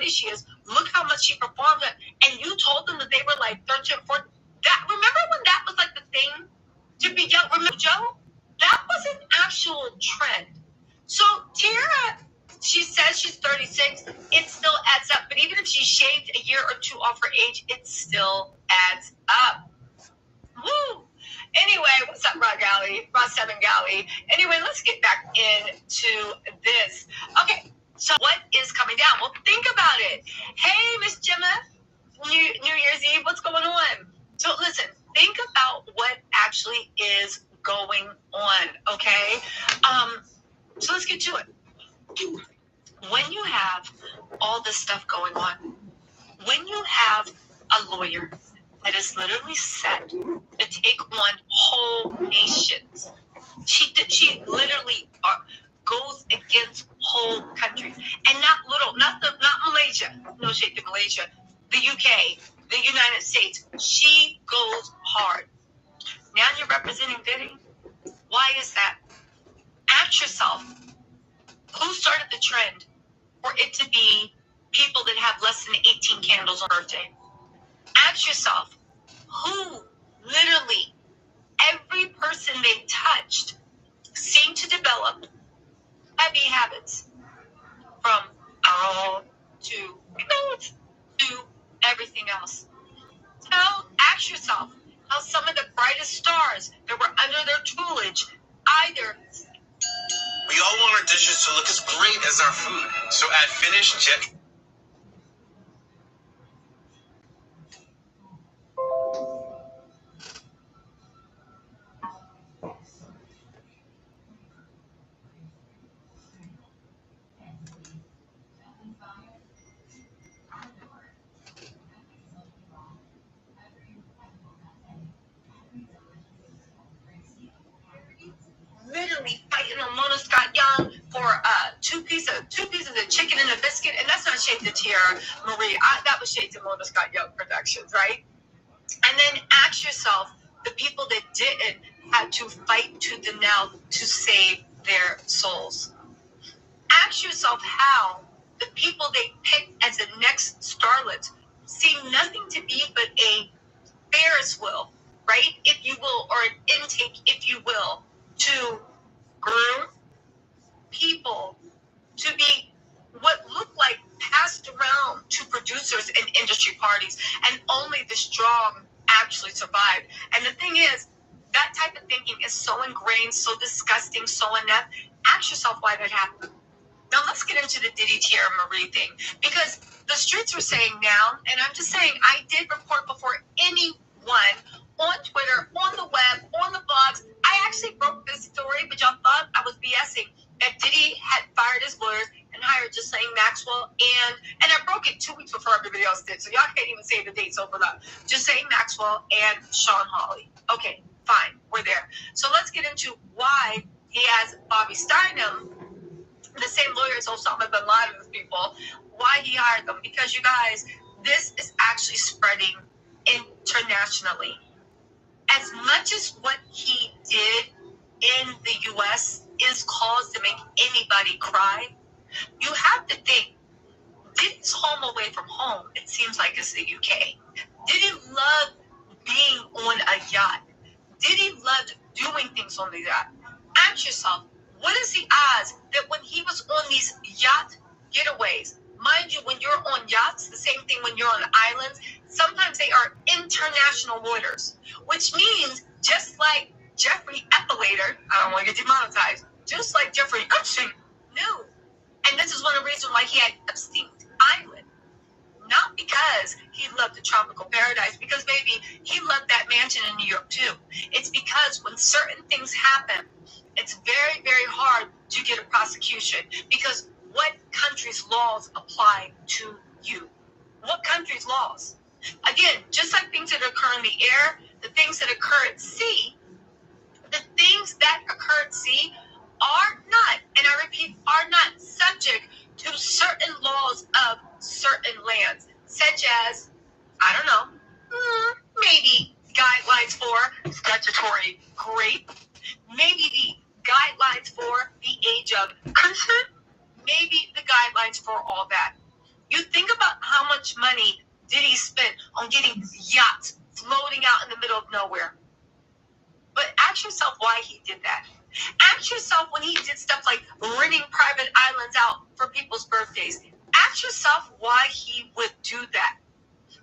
pretty she is. Look how much she performed it. And you told them that they were like 13, 14. Remember when that was like the thing to be young? Remember Joe? That was an actual trend. So Tiara, she says she's 36. It still adds up. But even if she shaved a year or two off her age, it still adds up. Woo! Anyway, what's up, Rod 7 Galley? Anyway, let's get back into this. Okay, so what is coming down? Well, think about it. Hey, Miss Gemma, New Year's Eve, what's going on? So listen, think about what actually is going on, okay? So let's get to it. When you have all this stuff going on, when you have a lawyer that is literally set to take on whole nations, she literally goes against whole countries, and not Malaysia. No shade to Malaysia, the UK, the United States. She goes hard. Now you're representing Diddy. Why is that? Ask yourself, who started the trend for it to be people that have less than 18 candles on birthday? Ask yourself, who literally every person they touched seemed to develop heavy habits, from alcohol to everything else. Ask yourself how some of the brightest stars that were under their tutelage either. We all want our dishes to look as great as our food, so add finished jet. Literally fighting on Mona Scott Young for two pieces of chicken and a biscuit, and that's not shade to Tiara Marie. That was shade to Mona Scott Young Productions, right? And then ask yourself, the people that didn't had to fight to the now to save their souls. Ask yourself how the people they picked as the next starlets seem nothing to be but a Ferris wheel, right? If you will, or an intake, if you will, to groom people to be what looked like passed around to producers and industry parties, and only the strong actually survived. And the thing is, that type of thinking is so ingrained, so disgusting, so inept. Ask yourself why that happened. Now let's get into the Diddy Tiara Marie thing, because the streets were saying now, and I'm just saying, I did report before anyone on Twitter, on the web, on the blogs. I actually broke this story, but y'all thought I was BSing, that Diddy had fired his lawyers and hired Ghislaine Maxwell, and I broke it 2 weeks before everybody else did, so y'all can't even say the dates over that. Ghislaine Maxwell and Sean Hawley. Okay, fine, we're there. So let's get into why he has Bobby Steinem, the same lawyer as Osama bin Laden's people, why he hired them. Because you guys, this is actually spreading internationally. As much as what he did in the U.S. is cause to make anybody cry, you have to think, Diddy's home away from home, it seems like it's the UK. Diddy loved being on a yacht. Diddy loved doing things on the yacht. Ask yourself, what is the odds that when he was on these yacht getaways, mind you, when you're on yachts, the same thing when you're on islands, sometimes they are international waters, which means just like Jeffrey Epelator, I don't want to get demonetized, just like Jeffrey Epstein knew. And this is one of the reasons why he had Epstein Island. Not because he loved the tropical paradise, because maybe he loved that mansion in New York too. It's because when certain things happen, it's very, very hard to get a prosecution, because what country's laws apply to you? What country's laws? Again, just like things that occur in the air, the things that occur at sea, the things that occur at sea are not, and I repeat, are not subject to certain laws of certain lands, such as, I don't know, maybe guidelines for statutory rape, maybe the guidelines for the age of consent, maybe the guidelines for all that. You think about how much money Diddy spent on getting yachts floating out in the middle of nowhere. But ask yourself why he did that. Ask yourself when he did stuff like renting private islands out for people's birthdays. Ask yourself why he would do that.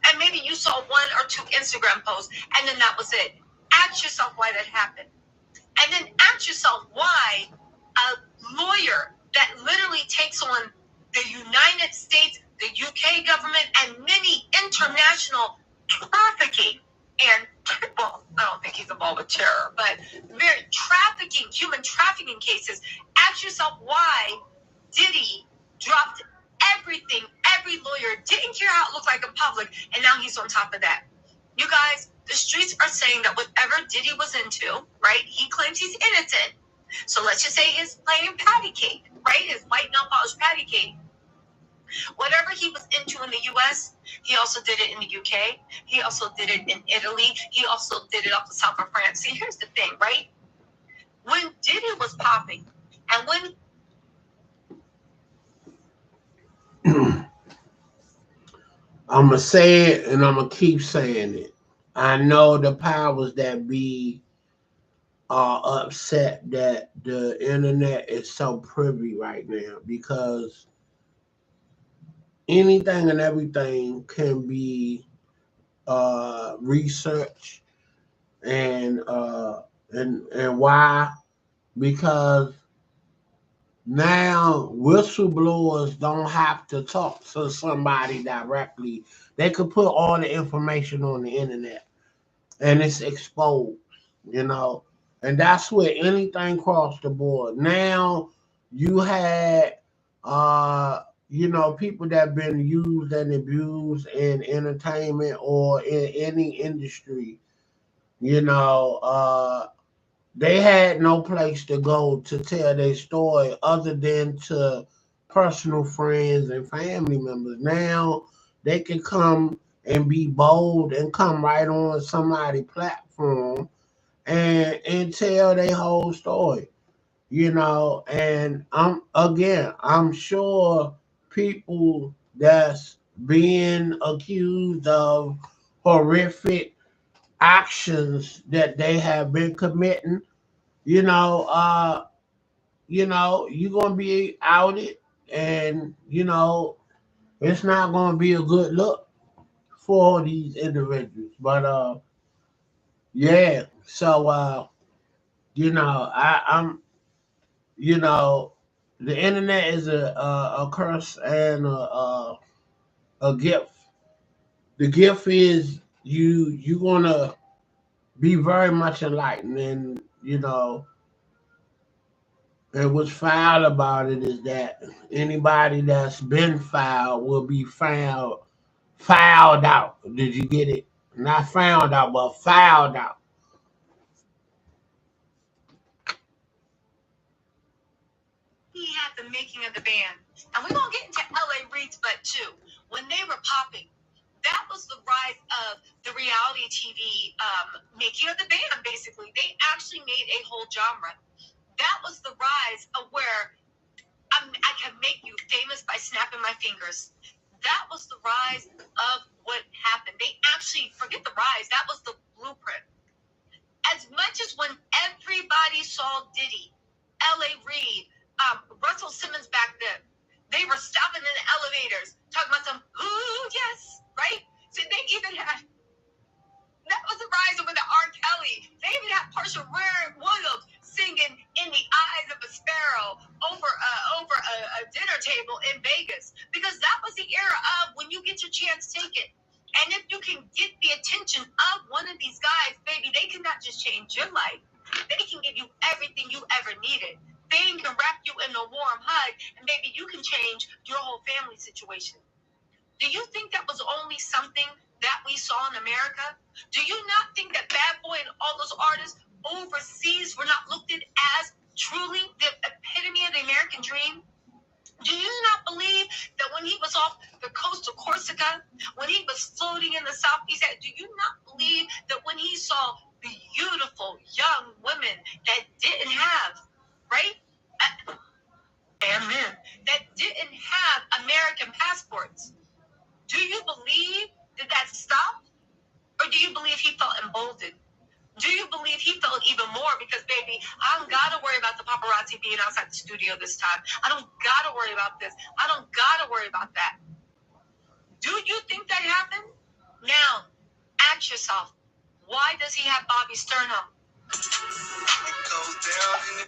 And maybe you saw 1 or 2 Instagram posts and then that was it. Ask yourself why that happened. And then ask yourself why a lawyer that literally takes on the United States, the UK government, and many international trafficking and, well, I don't think he's involved with terror, but very trafficking, human trafficking cases. Ask yourself why Diddy dropped everything, every lawyer, didn't care how it looked like in public, and now he's on top of that. You guys, the streets are saying that whatever Diddy was into, right, he claims he's innocent. So let's just say his plain patty cake, right, his white non-polished patty cake. Whatever he was into in the U.S., he also did it in the UK. He also did it in Italy. He also did it off the south of France. See, here's the thing, right? When Diddy was popping, and when I'm going to say it and I'm going to keep saying it. I know the powers that be are upset that the internet is so privy right now because anything and everything can be researched and why? Because now whistleblowers don't have to talk to somebody directly. They could put all the information on the internet and it's exposed, you know. And that's with anything across the board. Now you had people that have been used and abused in entertainment or in any industry, you know, they had no place to go to tell their story other than to personal friends and family members. Now they can come and be bold and come right on somebody's platform and tell their whole story, you know. And I'm sure people that's being accused of horrific actions that they have been committing, you know, you're gonna be outed, and it's not gonna be a good look for these individuals. But yeah, so I'm you know, the internet is a curse and a gift. The gift is you gonna be very much enlightened, and and what's foul about it is that anybody that's been foul will be fouled out. Did you get it? Not found out, but fouled out. he had the making of the band. And we're going to get into LA Reid's butt too. When they were popping, that was the rise of the reality TV making of the band, basically. They actually made a whole genre. That was the rise of where I can make you famous by snapping my fingers. That was the rise of what happened. They actually, forget the rise, that was the blueprint. As much as when everybody saw Diddy, LA Reid, Russell Simmons back then, they were stopping in the elevators, talking about some, ooh, yes, right? So they even had, that was the rise of the R. Kelly. They even had Portia Williams singing "In the Eyes of a Sparrow" over a dinner table in Vegas, because that was the era of when you get your chance, take it. And if you can get the attention of one of these guys, baby, they can not just change your life. They can give you everything you ever needed. They can wrap you in a warm hug, and baby, you can change your whole family situation. Do you think that was only something that we saw in America? Do you not think that Bad Boy and all those artists overseas were not looked at as truly the epitome of the American dream? Do you not believe that when he was off the coast of Corsica, when he was floating in the Southeast, do you not believe that when he saw beautiful young women that didn't have, right? Amen. that didn't have American passports. Do you believe that that stopped? Or do you believe he felt emboldened? Do you believe he felt even more because, baby, I don't got to worry about the paparazzi being outside the studio this time. I don't got to worry about this. I don't got to worry about that. Do you think that happened? Now, ask yourself, why does he have Bobby Sternholm? It goes down in the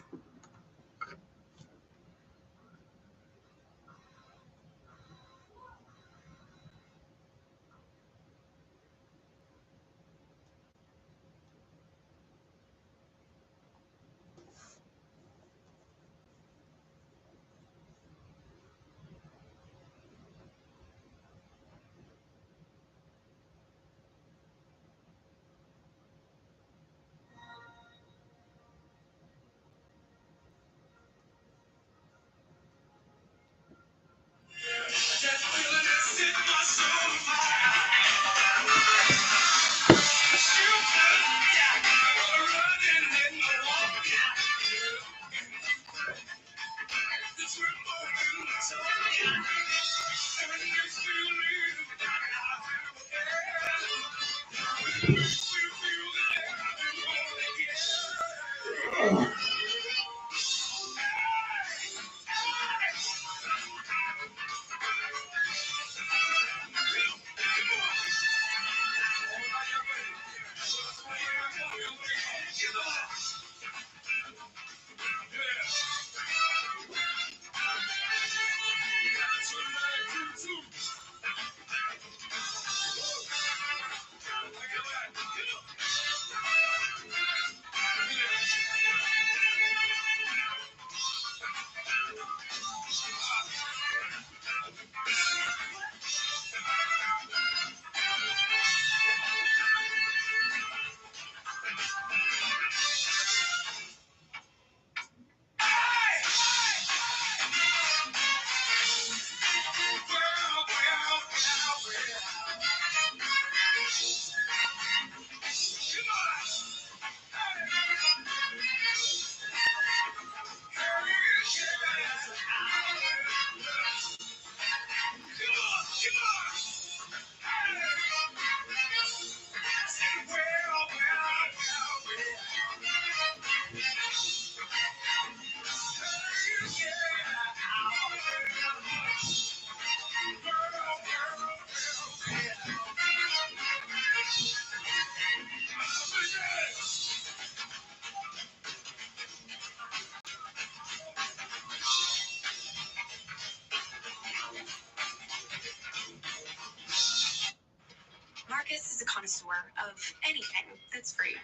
Marcus is a connoisseur of anything that's free.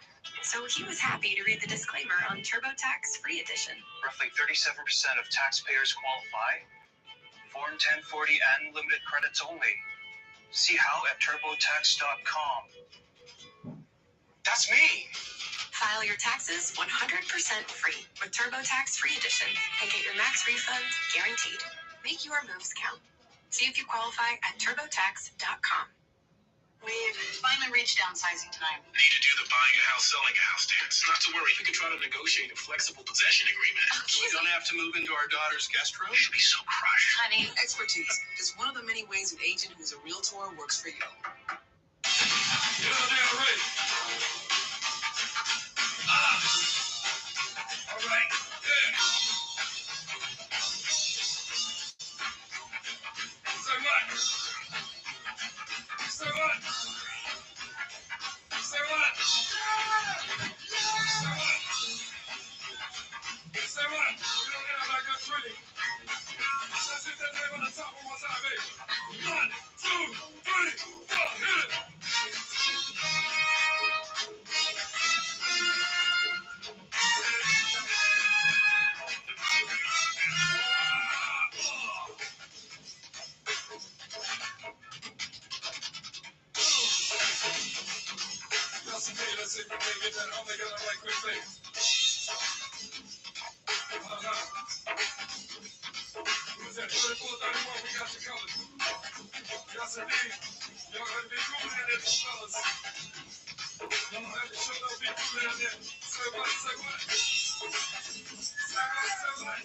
So he was happy to read the disclaimer on TurboTax Free Edition. Roughly 37% of taxpayers qualify. Form 1040 and limited credits only. See how at turbotax.com. That's me! File your taxes 100% free with TurboTax Free Edition and get your max refund guaranteed. Make your moves count. See if you qualify at turbotax.com. We've finally reached downsizing time. Need to do the buying a house, selling a house dance. Not to worry, we can try to negotiate a flexible possession agreement. We don't have to move into our daughter's guest room. She'll be so crushed. Honey, Expertise is one of the many ways an agent who's a realtor works for you. Get on down, ready. All right. Yeah. Say what? Say what? Say what? Say what? Say what? You don't get out like that's pretty. Let's hit that name on the top one more time, baby. 1, 2, 3, 4, hit it. Let's see if we can get that home together right quickly. Who's that? 3431, we got you covered. Yes, indeed. Y'all gonna be cool in there, fellas. Y'all have to show those people down there. Say what? Say what? Say what? Say what?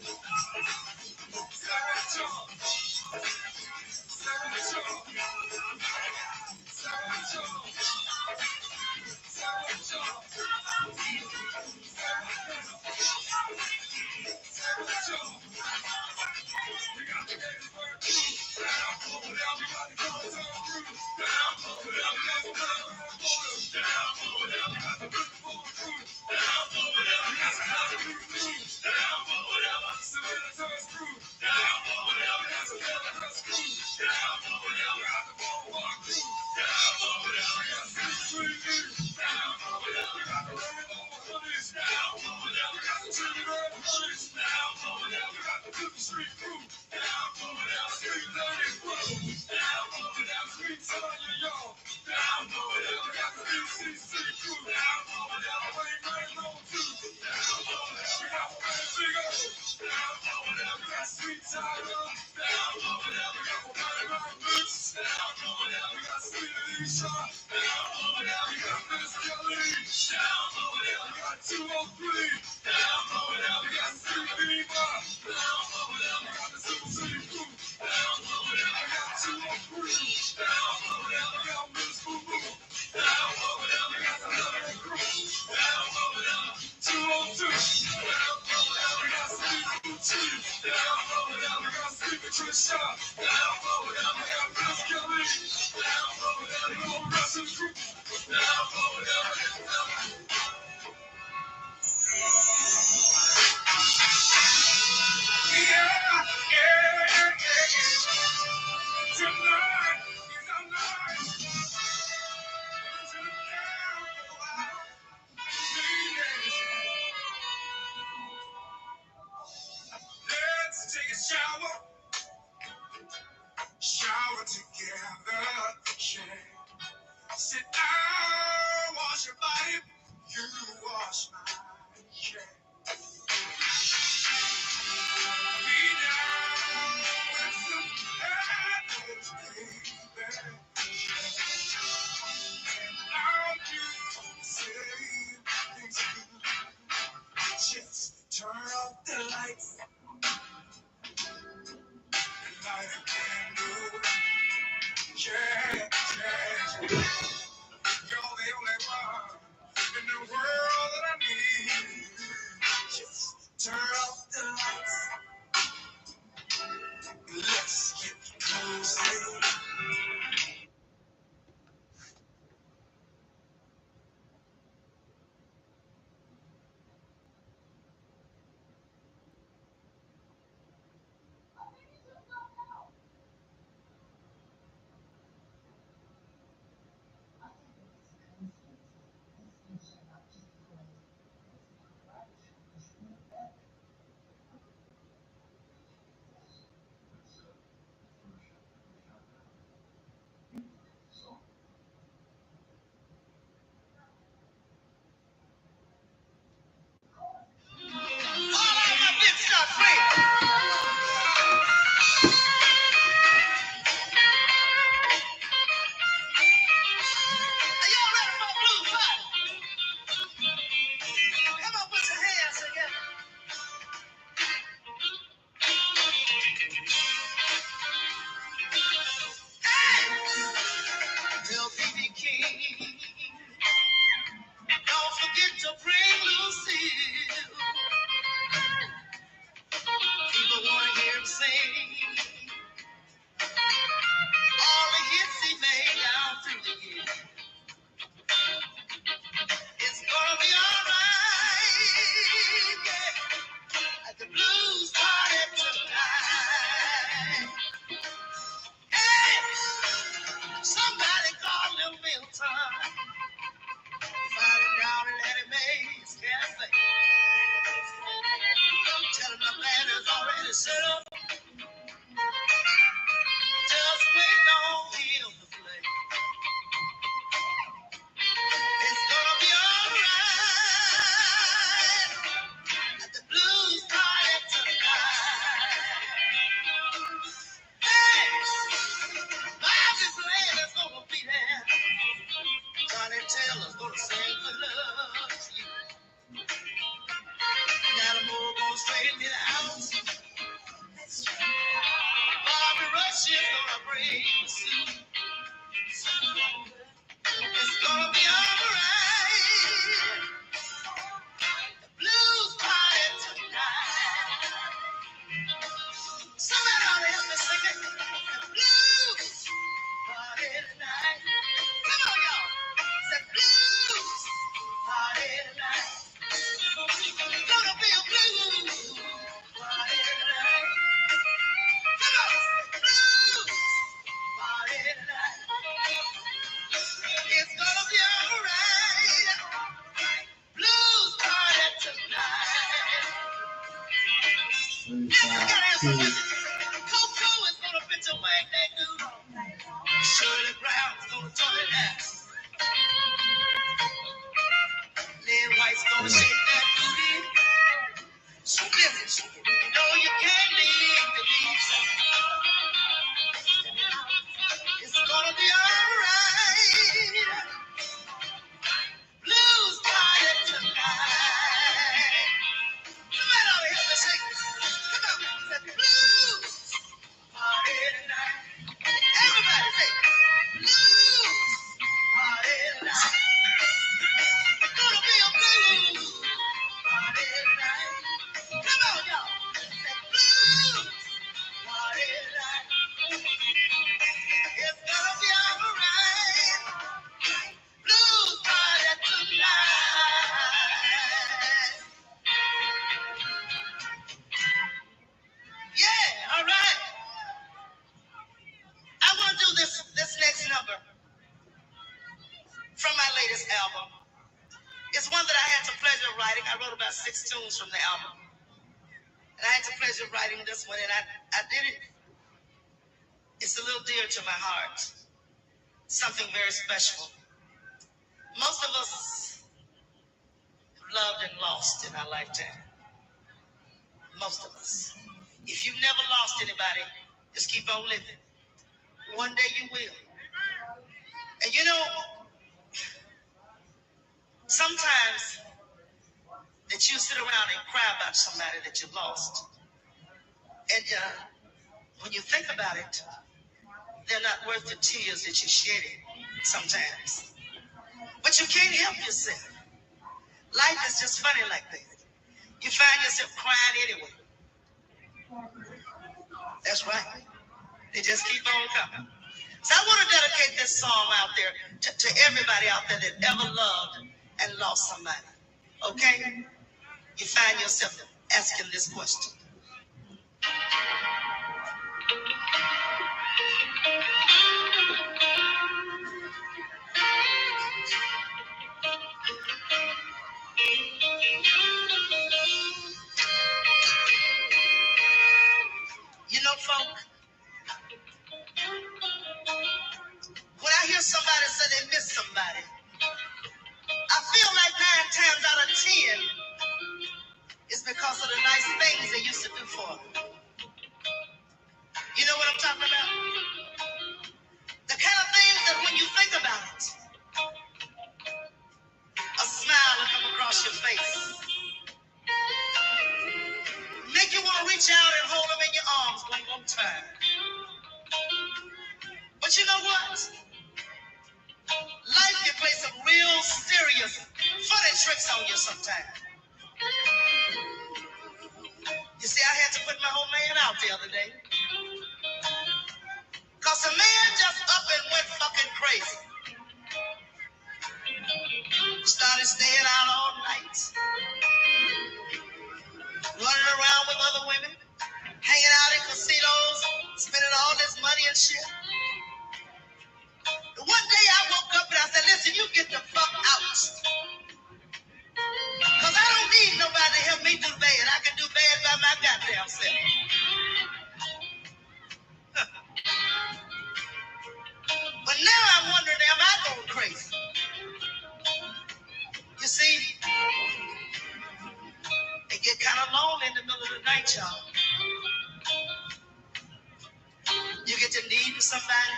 she's gonna bring soon. It's gonna be alright. The blues party tonight. Somebody ought to help me sing it. The blues party tonight. Come on, y'all. The blues party tonight. It's gonna be a blues party tonight. Come on. Blues party tonight. It's gonna be alright. Blues party tonight. Coco is gonna fit your way, that dude. Shirley Brown's gonna turn it out. Lynn White's gonna shake that booty. So listen, you know you can't leave the leaves. It's gonna be alright. Blues party tonight. Somebody ought to help me sing. Come on, say blues party tonight. Everybody say blues party tonight. It's gonna be a blues party tonight. Come on, y'all. Say blues party tonight. It's gonna be alright. Blues party tonight. Yeah, all right. I want to do this next number from my latest album. It's one that I had the pleasure of writing. I wrote about 6 tunes from the album. And I had the pleasure of writing this one, and I did it. It's a little dear to my heart. Something very special. Most of us have loved and lost in our lifetime. Most of us. If you've never lost anybody, just keep on living. One day you will. And you know, sometimes that you sit around and cry about somebody that you lost. And when you think about it, they're not worth the tears that you're shedding sometimes. But you can't help yourself. Life is just funny like that. You find yourself crying anyway. That's right. They just keep on coming. So I want to dedicate this song out there to everybody out there that ever loved and lost somebody. Okay? You find yourself asking this question. You know, folk, when I hear somebody say they miss somebody, I feel like 9 times out of 10, it's because of the nice things they used to do for them. You know what I'm talking about? The kind of things that when you think about it, a smile will come across your face. Make you want to reach out and hold them in your arms one more time. But you know what? Life can play some real serious, funny tricks on you sometimes. You see, I had to put my whole man out the other day. Because the man just up and went fucking crazy. Started staying out all night. Running around with other women. Hanging out in casinos. Spending all this money and shit. One day I woke up and I said, listen, you get the fuck out. Because I don't need nobody to help me do bad. I can do bad by my goddamn self. But now I'm wondering, am I going crazy? You see, it get kind of lonely in the middle of the night, y'all. You get to need somebody.